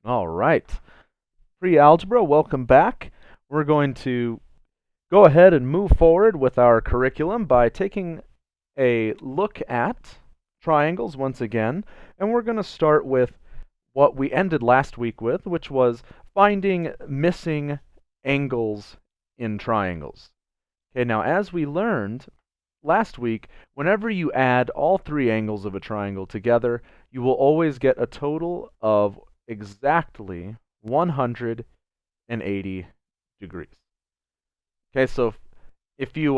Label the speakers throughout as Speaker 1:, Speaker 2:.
Speaker 1: All right. Pre-algebra, welcome back. We're going to go ahead and move forward with our curriculum by taking a look at triangles once again. And we're going to start with what we ended last week with, which was finding missing angles in triangles. Okay, now as we learned last week, whenever you add all three angles of a triangle together, you will always get a total of exactly 180 degrees. Okay, so if you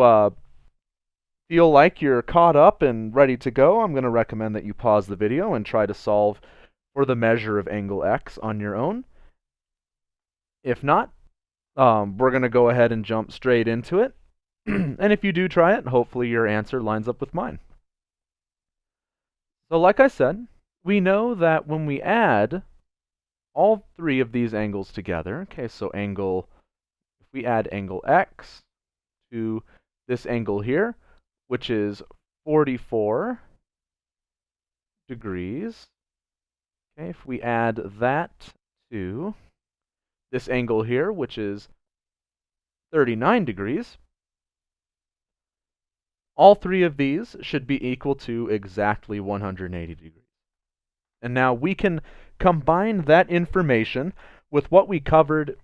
Speaker 1: feel like you're caught up and ready to go, I'm going to recommend that you pause the video and try to solve for the measure of angle x on your own. If not, we're going to go ahead and jump straight into it. And if you do try it, hopefully your answer lines up with mine. So like I said, we know that when we add all three of these angles together, okay, so if we add angle x to this angle here, which is 44 degrees, okay, if we add that to this angle here, which is 39 degrees, all three of these should be equal to exactly 180 degrees. And now we can combine that information with what we covered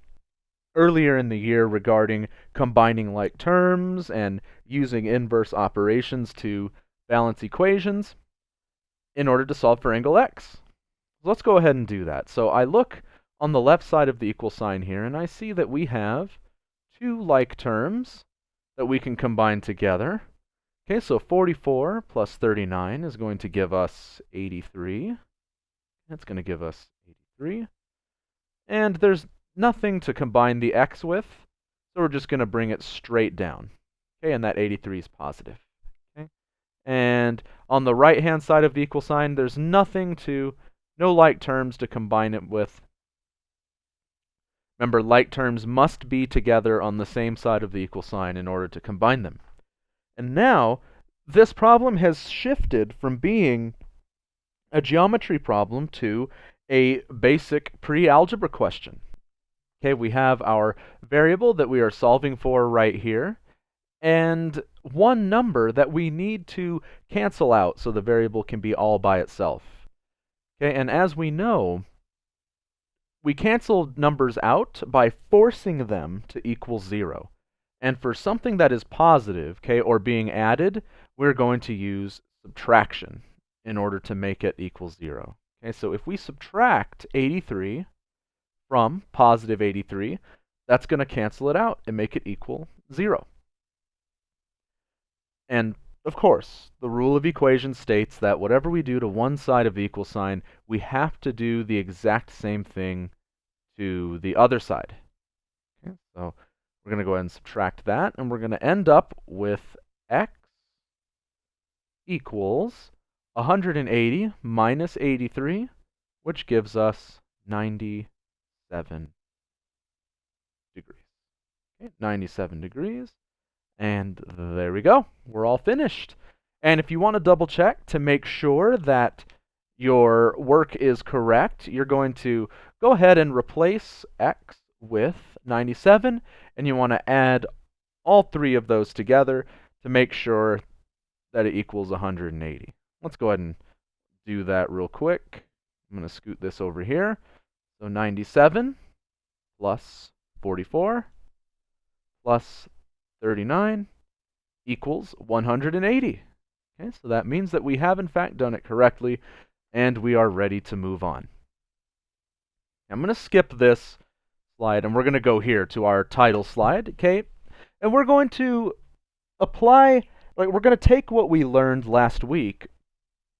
Speaker 1: earlier in the year regarding combining like terms and using inverse operations to balance equations in order to solve for angle x. Let's go ahead and do that. So I look on the left side of the equal sign here, and I see that we have two like terms that we can combine together. Okay, so 44 plus 39 is going to give us 83. That's going to give us 83. And there's nothing to combine the x with, so we're just going to bring it straight down. Okay, and that 83 is positive. Okay, and on the right-hand side of the equal sign, there's no like terms to combine it with. Remember, like terms must be together on the same side of the equal sign in order to combine them. And now, this problem has shifted from being a geometry problem to a basic pre-algebra question. Okay, we have our variable that we are solving for right here, and one number that we need to cancel out so the variable can be all by itself. Okay, and as we know, we cancel numbers out by forcing them to equal 0. And for something that is positive, okay, or being added, we're going to use subtraction in order to make it equal 0. Okay, so if we subtract 83 from positive 83, that's going to cancel it out and make it equal 0. And of course, the rule of equations states that whatever we do to one side of the equal sign, we have to do the exact same thing to the other side. Okay, so we're going to go ahead and subtract that, and we're going to end up with x equals 180 minus 83, which gives us 97 degrees. Okay, 97 degrees. And there we go. We're all finished. And if you want to double check to make sure that your work is correct, you're going to go ahead and replace x with 97, and you want to add all three of those together to make sure that it equals 180. Let's go ahead and do that real quick. I'm going to scoot this over here. So 97 plus 44 plus 39 equals 180. Okay, so that means that we have in fact done it correctly, and we are ready to move on. I'm going to skip this slide, and we're going to go here to our title slide, okay? And we're going to apply, we're going to take what we learned last week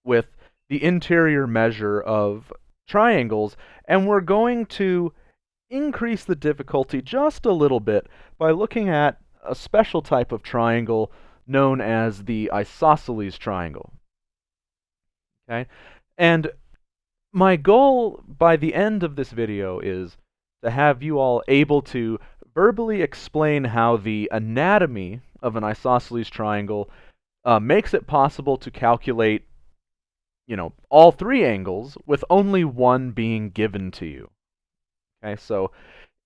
Speaker 1: with the interior measure of triangles, and we're going to increase the difficulty just a little bit by looking at a special type of triangle known as the isosceles triangle. Okay? And my goal by the end of this video is to have you all able to verbally explain how the anatomy of an isosceles triangle makes it possible to calculate, all three angles with only one being given to you. Okay, so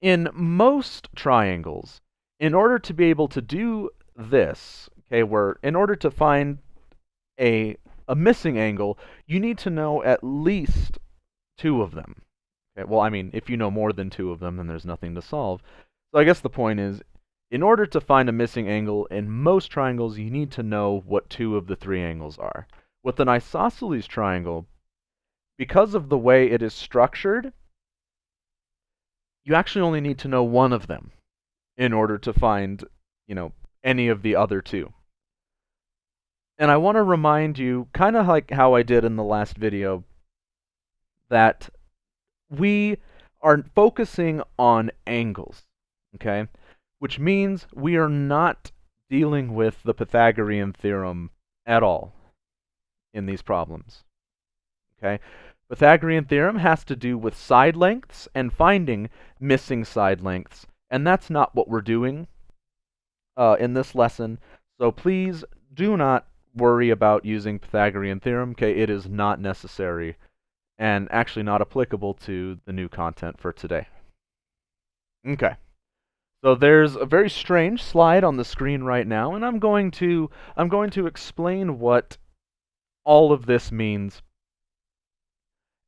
Speaker 1: in most triangles, in order to be able to do this, okay, in order to find a missing angle, you need to know at least two of them. Okay, well, I mean, if you know more than two of them, then there's nothing to solve. So I guess the point is, in order to find a missing angle in most triangles, you need to know what two of the three angles are. With an isosceles triangle, because of the way it is structured, you actually only need to know one of them in order to find, any of the other two. And I want to remind you, kind of like how I did in the last video, that we are focusing on angles, okay? Which means we are not dealing with the Pythagorean theorem at all in these problems, okay? Pythagorean theorem has to do with side lengths and finding missing side lengths, and that's not what we're doing in this lesson. So please do not worry about using Pythagorean theorem, okay? It is not necessary and actually not applicable to the new content for today. Okay. So there's a very strange slide on the screen right now, and I'm going to explain what all of this means,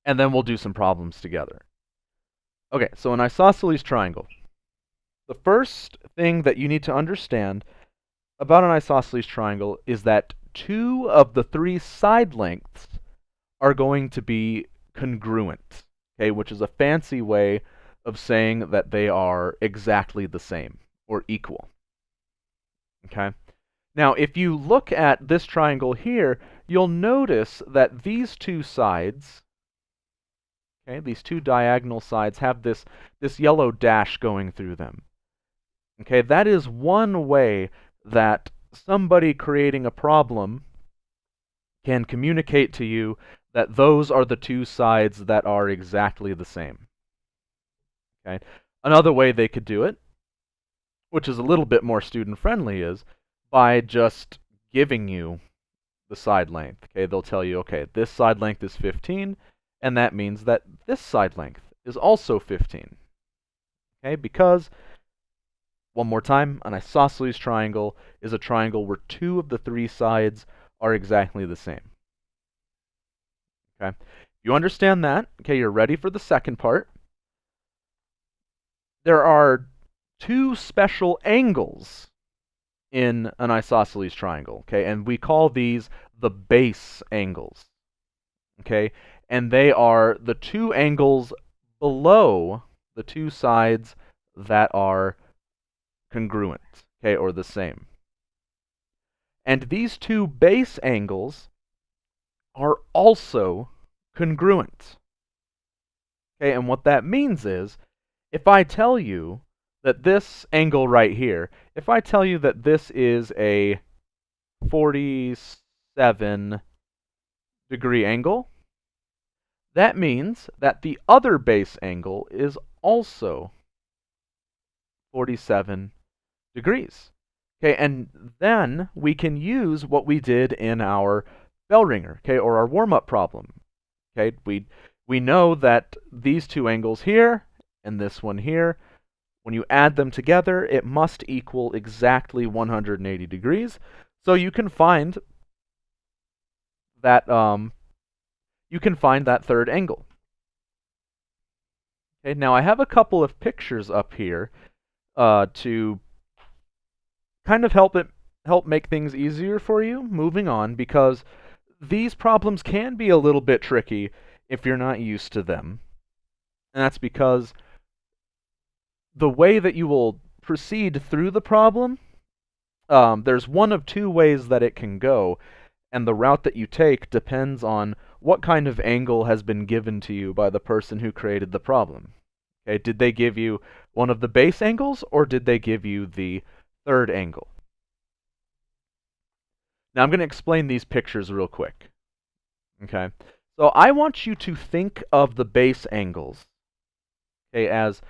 Speaker 1: and then we'll do some problems together. Okay, so an isosceles triangle. The first thing that you need to understand about an isosceles triangle is that two of the three side lengths are going to be congruent, okay, which is a fancy way of saying that they are exactly the same or equal. Okay? Now, if you look at this triangle here, you'll notice that these two sides, okay, these two diagonal sides have this yellow dash going through them. Okay, that is one way that somebody creating a problem can communicate to you that those are the two sides that are exactly the same. Okay? Another way they could do it, which is a little bit more student-friendly, is by just giving you the side length. Okay, they'll tell you, okay, this side length is 15, and that means that this side length is also 15. Okay, because, one more time, an isosceles triangle is a triangle where two of the three sides are exactly the same. Okay, you understand that? Okay, you're ready for the second part. There are two special angles in an isosceles triangle, okay? And we call these the base angles, okay? And they are the two angles below the two sides that are congruent, okay, or the same. And these two base angles are also congruent. Okay, and what that means is, if I tell you that this angle right here, if I tell you that this is a 47-degree angle, that means that the other base angle is also 47 degrees. Okay, and then we can use what we did in our bell ringer, okay, or our warm-up problem. Okay, we know that these two angles here and this one here, when you add them together, it must equal exactly 180 degrees. So you can find that third angle. Okay, now I have a couple of pictures up here to kind of help make things easier for you moving on, because these problems can be a little bit tricky if you're not used to them. And that's because the way that you will proceed through the problem, there's one of two ways that it can go, and the route that you take depends on what kind of angle has been given to you by the person who created the problem. Okay, did they give you one of the base angles, or did they give you the third angle? Now I'm going to explain these pictures real quick. Okay, so I want you to think of the base angles, okay, as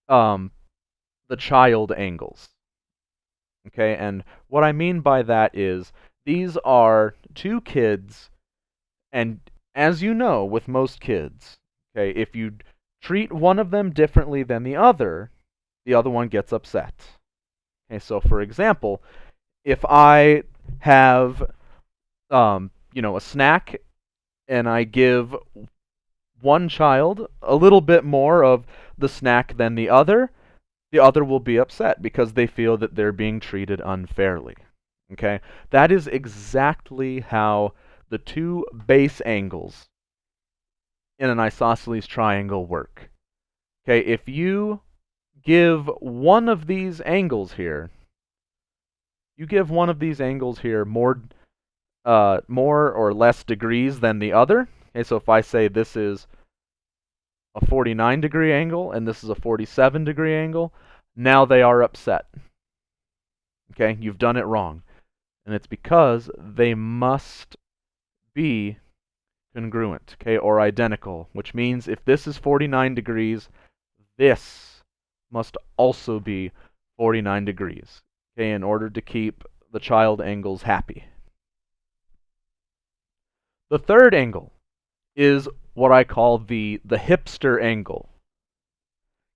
Speaker 1: the child angles. Okay, and what I mean by that is these are two kids, and as you know, with most kids, okay, if you treat one of them differently than the other one gets upset. Okay, so for example, if I have a snack and I give one child a little bit more of the snack than the other will be upset because they feel that they're being treated unfairly. Okay? That is exactly how the two base angles in an isosceles triangle work. Okay, if you give one of these angles here, more or less degrees than the other. Okay, so if I say this is a 49-degree angle and this is a 47-degree angle, now they are upset. Okay, you've done it wrong. And it's because they must be congruent, okay, or identical, which means if this is 49 degrees, this must also be 49 degrees, okay, in order to keep the child angles happy. The third angle is what I call the hipster angle.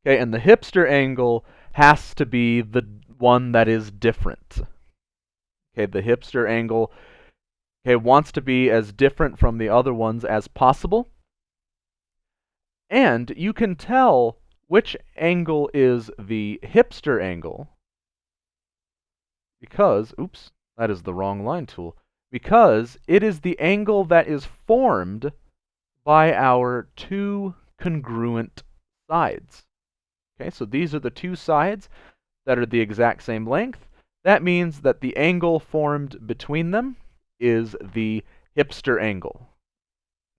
Speaker 1: Okay, and the hipster angle has to be the one that is different. Okay, the hipster angle wants to be as different from the other ones as possible. And you can tell which angle is the hipster angle because, oops, that is the wrong line tool, because it is the angle that is formed by our two congruent sides. Okay, so these are the two sides that are the exact same length. That means that the angle formed between them is the hipster angle.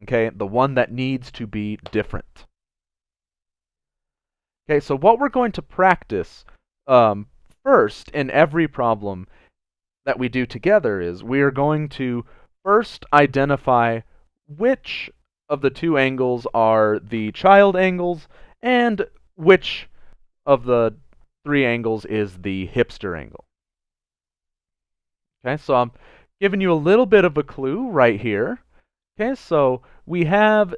Speaker 1: Okay, the one that needs to be different. Okay, so what we're going to practice first in every problem that we do together is we are going to first identify which of the two angles are the child angles and which of the three angles is the hipster angle. Okay, so I'm giving you a little bit of a clue right here. Okay, so we have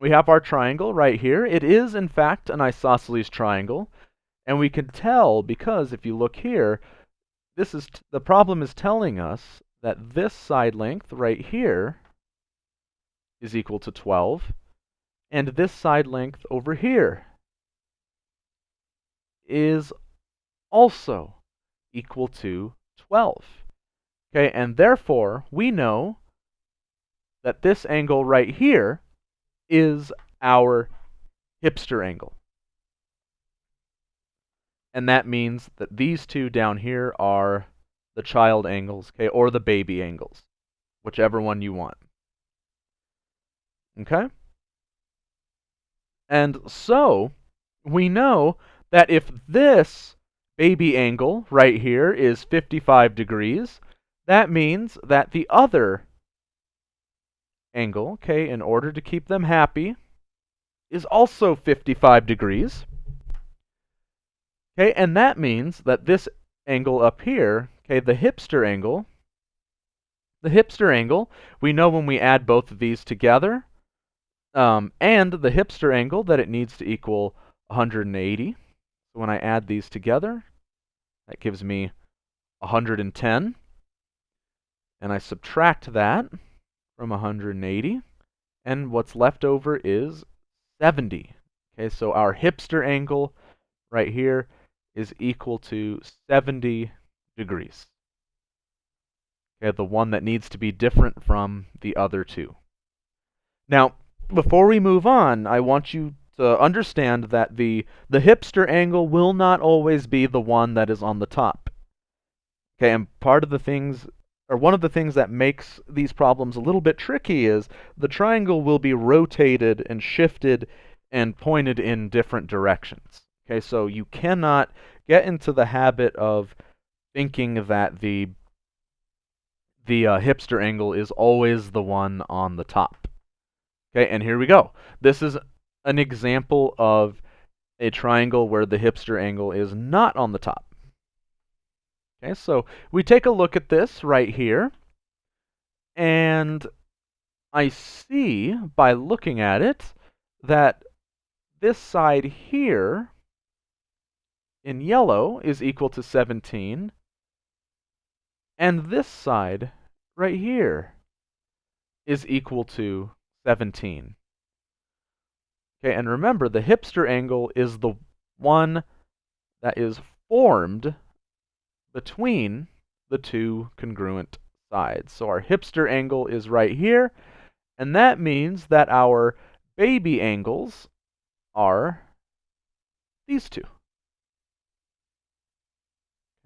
Speaker 1: our triangle right here. It is, in fact, an isosceles triangle. And we can tell because if you look here, the problem is telling us that this side length right here is equal to 12. And this side length over here is also equal to 12. Okay, and therefore, we know that this angle right here is our hipster angle. And that means that these two down here are the child angles, okay, or the baby angles, whichever one you want. Okay? And so, we know that if this baby angle right here is 55 degrees, that means that the other angle, okay, in order to keep them happy, is also 55 degrees. Okay, and that means that this angle up here, okay, the hipster angle, we know when we add both of these together, and the hipster angle that it needs to equal 180. So when I add these together, that gives me 110. And I subtract that from 180, and what's left over is 70. Okay, so our hipster angle right here is equal to 70 degrees. Okay, the one that needs to be different from the other two. Now, before we move on, I want you to understand that the hipster angle will not always be the one that is on the top. Okay, and one of the things that makes these problems a little bit tricky is the triangle will be rotated and shifted and pointed in different directions. Okay, so you cannot get into the habit of thinking that the hipster angle is always the one on the top. Okay, and here we go. This is an example of a triangle where the hipster angle is not on the top. Okay, so we take a look at this right here, and I see by looking at it that this side here in yellow is equal to 17, and this side right here is equal to 17. Okay, and remember, the hipster angle is the one that is formed between the two congruent sides. So our hipster angle is right here, and that means that our baby angles are these two.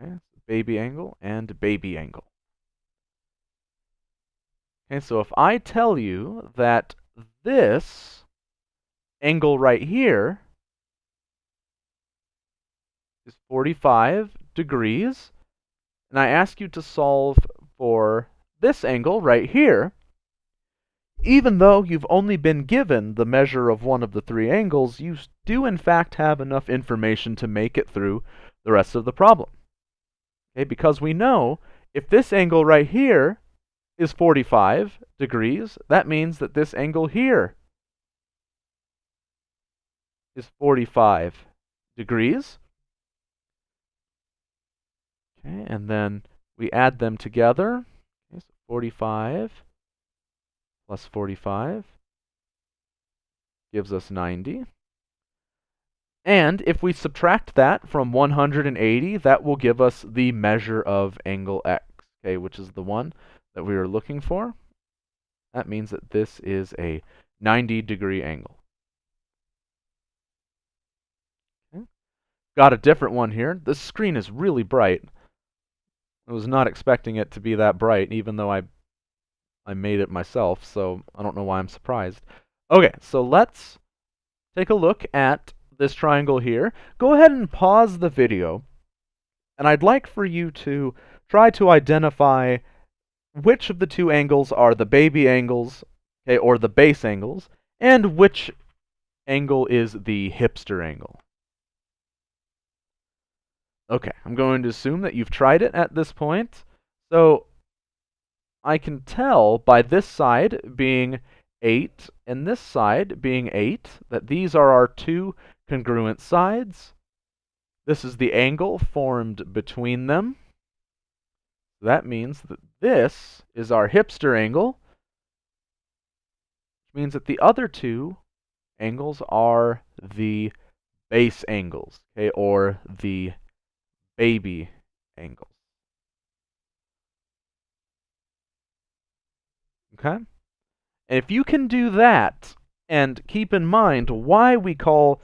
Speaker 1: Okay, baby angle and baby angle. Okay, so if I tell you that this angle right here is 45 degrees, and I ask you to solve for this angle right here, even though you've only been given the measure of one of the three angles, you do in fact have enough information to make it through the rest of the problem. Okay, because we know if this angle right here is 45 degrees, that means that this angle here is 45 degrees. Okay, and then we add them together. Okay, so 45 plus 45 gives us 90. And if we subtract that from 180, that will give us the measure of angle x, okay, which is the one that we are looking for. That means that this is a 90-degree angle. Okay. Got a different one here. This screen is really bright. I was not expecting it to be that bright, even though I made it myself, so I don't know why I'm surprised. Okay, so let's take a look at this triangle here. Go ahead and pause the video, and I'd like for you to try to identify which of the two angles are the baby angles, okay, or the base angles, and which angle is the hipster angle. Okay, I'm going to assume that you've tried it at this point. So I can tell by this side being 8 and this side being 8 that these are our two congruent sides. This is the angle formed between them. That means that this is our hipster angle, which means that the other two angles are the base angles, okay, or the baby angles. Okay? And if you can do that, and keep in mind why we call,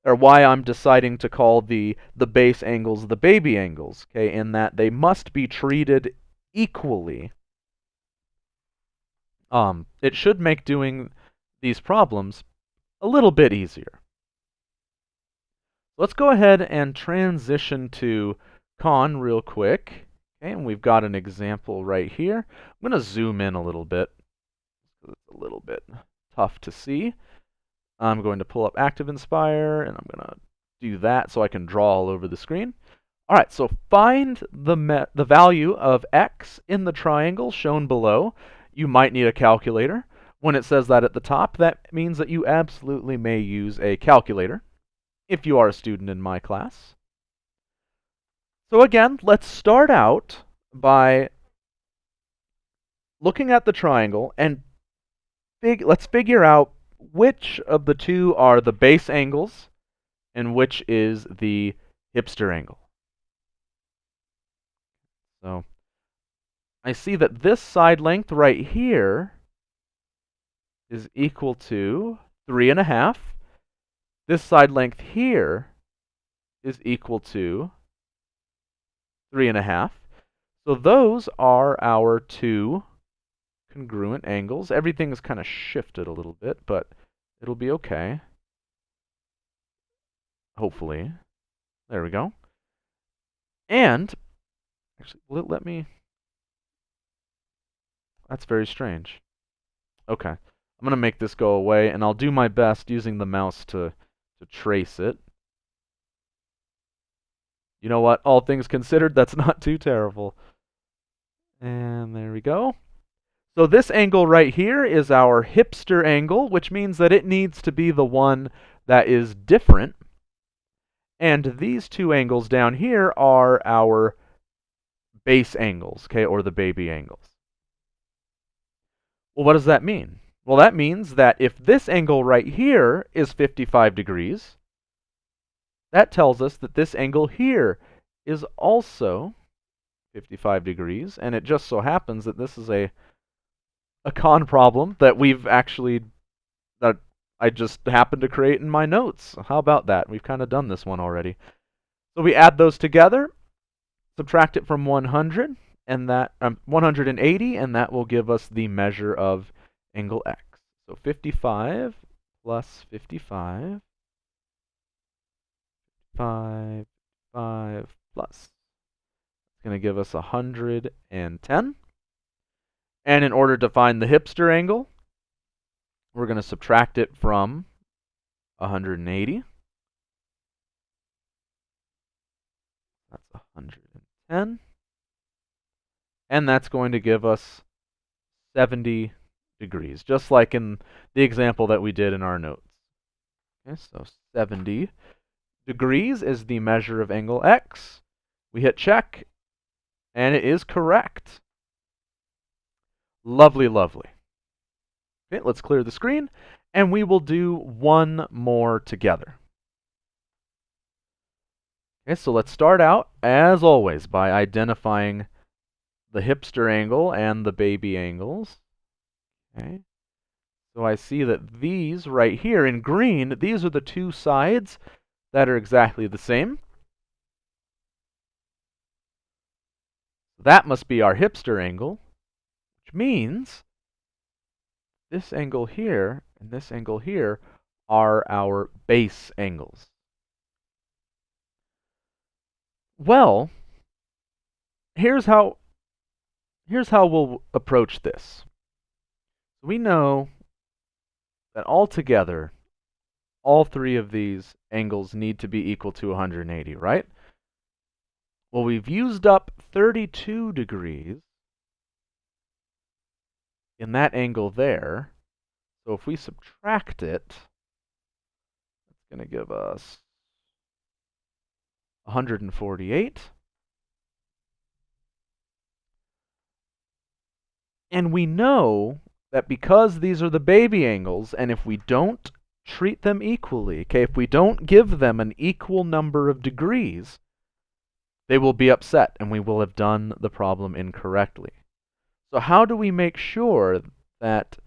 Speaker 1: or why I'm deciding to call the base angles the baby angles, okay, in that they must be treated equally, it should make doing these problems a little bit easier. Let's go ahead and transition to con real quick. Okay, and we've got an example right here. I'm going to zoom in a little bit, because it's a little bit tough to see. I'm going to pull up Active Inspire, and I'm going to do that so I can draw all over the screen. All right, so find the value of x in the triangle shown below. You might need a calculator. When it says that at the top, that means that you absolutely may use a calculator if you are a student in my class. So again, let's start out by looking at the triangle and let's figure out which of the two are the base angles and which is the hipster angle. So I see that this side length right here is equal to 3.5. This side length here is equal to 3.5. So those are our two congruent angles. Everything is kind of shifted a little bit, but it'll be okay. Hopefully. There we go. And, actually, let me... That's very strange. Okay. I'm going to make this go away, and I'll do my best using the mouse to trace it. You know what? All things considered, that's not too terrible. And there we go. So this angle right here is our hipster angle, which means that it needs to be the one that is different. And these two angles down here are our base angles, okay, or the baby angles. Well, what does that mean? Well, that means that if this angle right here is 55 degrees, that tells us that this angle here is also 55 degrees, and it just so happens that this is a con problem that that I just happened to create in my notes. How about that? We've kind of done this one already. So we add those together, subtract it from 100, and that 180, and that will give us the measure of angle x. So 55 plus 55, 5 plus. It's going to give us 110. And in order to find the hipster angle, we're going to subtract it from 180. That's 110. And that's going to give us 70 degrees, just like in the example that we did in our notes. Okay, so 70 degrees is the measure of angle x. We hit check, and it is correct. Lovely, lovely. Okay, let's clear the screen, and we will do one more together. Okay, so let's start out, as always, by identifying the hipster angle and the baby angles. Okay, so I see that these right here in green, these are the two sides that are exactly the same. That must be our hipster angle, which means this angle here and this angle here are our base angles. Well, here's how we'll approach this. We know that altogether, all three of these angles need to be equal to 180, right? Well, we've used up 32 degrees in that angle there. So if we subtract it, it's going to give us 148. And we know that because these are the baby angles, and if we don't treat them equally, okay, if we don't give them an equal number of degrees, they will be upset and we will have done the problem incorrectly. So how do we make sure that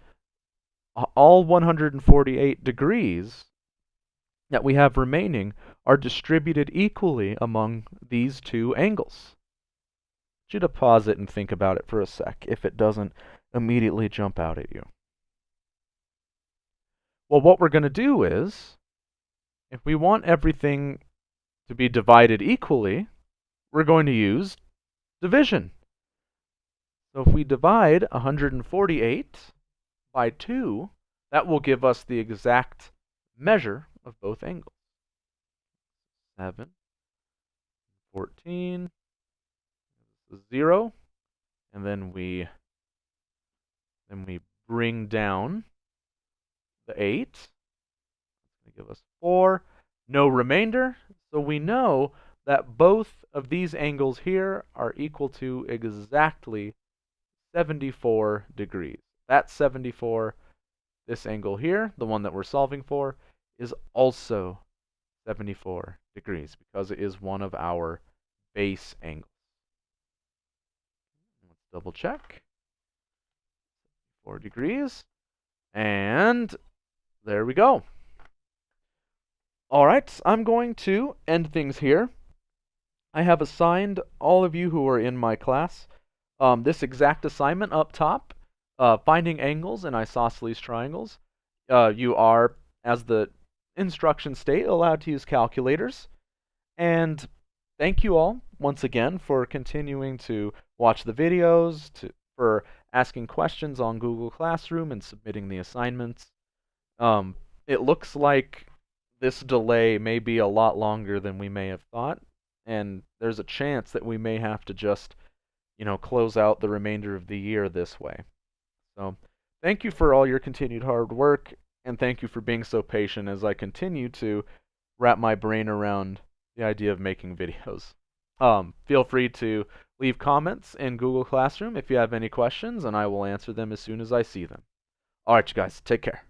Speaker 1: all 148 degrees that we have remaining are distributed equally among these two angles? I want you to pause it and think about it for a sec if it doesn't immediately jump out at you. Well, what we're going to do is, if we want everything to be divided equally, we're going to use division. So if we divide 148 by 2, that will give us the exact measure of both angles. 7, 14, 0, and then we bring down the 8. It's going to give us 4. No remainder, so we know that both of these angles here are equal to exactly 74 degrees. That's 74. This angle here, the one that we're solving for, is also 74 degrees because it is one of our base angles. Let's double check. 4 degrees. And there we go. All right, I'm going to end things here. I have assigned all of you who are in my class this exact assignment up top, finding angles in isosceles triangles. You are, as the instructions state, allowed to use calculators. And thank you all once again for continuing to watch the videos, for asking questions on Google Classroom and submitting the assignments. It looks like this delay may be a lot longer than we may have thought, and there's a chance that we may have to just, close out the remainder of the year this way. So thank you for all your continued hard work, and thank you for being so patient as I continue to wrap my brain around the idea of making videos. Feel free to leave comments in Google Classroom if you have any questions, and I will answer them as soon as I see them. All right, you guys, take care.